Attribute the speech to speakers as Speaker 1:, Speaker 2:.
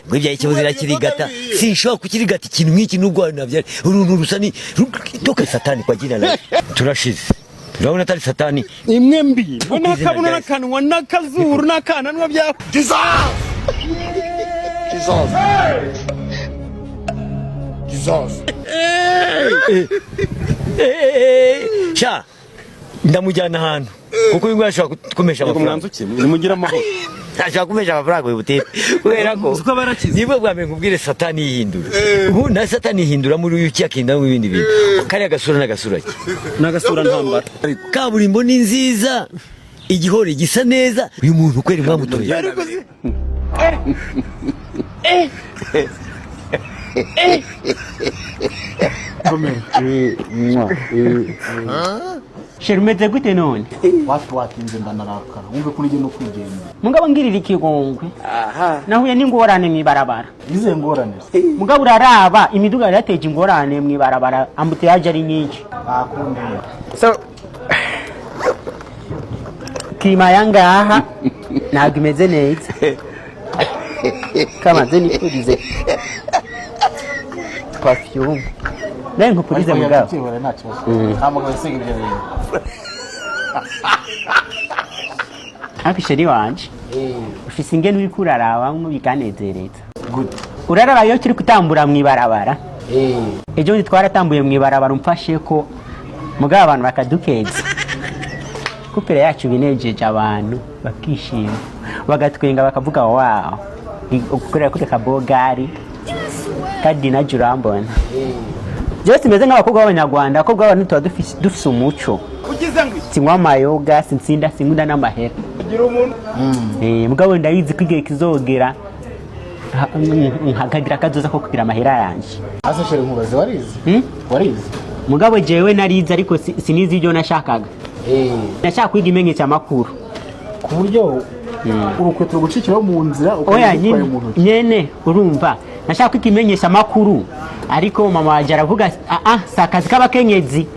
Speaker 1: Ngwibya ikibuzira kirigata sinshobora kukirigata ikintu nk'iki n'ubwo navyari uruntu rusani toka satani kwa jina la turashize urabona atari satani
Speaker 2: imwe mbi bona kabona nakanwa nakazuru nakananwa bya Jesus
Speaker 1: sha ndamujyana ahantu kuko uyu ashaka kumesha amafaranga
Speaker 2: nimugira amahoro
Speaker 1: ashaka kumesha amafaranga y'ubutete kubera ko niba bwamenye kubwire satani yihindura ubu na satani yihindura muri uyu cyakinda mu bindi bintu kare agasura n'agasura ki
Speaker 2: n'agasura ntambara
Speaker 1: kaburimbo ni nziza igihore gisa neza uyu muntu kweri mwamutoye
Speaker 3: Sherumeze gute none?
Speaker 4: Watu wakinze ndanarakara. Umve kuri je no kwigenda.
Speaker 3: Mugabo ngirira ikigongwe. Nahuye n'ingorane mwibarabara.
Speaker 4: Ize ngorane.
Speaker 3: Mugabo uraraba imiduga yateje ingorane mwibarabara ambute yaje ari nyinshi.
Speaker 4: Akundi.
Speaker 3: So Kima yangaha ntabwo imeze neza. Kama zeni kurize. Perfume. Nengo kurize mugabo.
Speaker 4: Kihora nacho. Amaga senga ibyo bintu.
Speaker 3: Abisheri wanje. Ufise ingene uri kuraraba mu bikanezereza.
Speaker 4: Good.
Speaker 3: Uraraba yo kiri kutambura mwibarabara. Ejo twaratambuye mwibarabara umfashe ko mugabo abantu bakadukeza. Kupera yacu binejeje abantu bakishima. Bagatwenga bakavuga wow. Ukorera kuri kabogari. Kadi na jurambona. Jose meze nk'abakobwa b'Abanyarwanda akobwa abantu tuba dufise umuco.
Speaker 2: Ugize ngo
Speaker 3: sinywa mayoga sinsinda sinkunda n'amahera.
Speaker 2: kugira umuntu
Speaker 3: Mugabo ndayizi kwigiye kizogera nkagagira kazoza ko kugira amahera yanje.
Speaker 4: Asa shere nkubaze warize? Warize?
Speaker 3: Mugabo jewe narize ariko sinizi ibyo nashakaga. Nashaka kwiga imenyetso amakuru.
Speaker 4: Ku buryo urukweto gucikira mu nzira
Speaker 3: Oya nyene urumva nashaka kwiga imenyesha amakuru ariko mama waje aravuga sakazi k'abakenyezi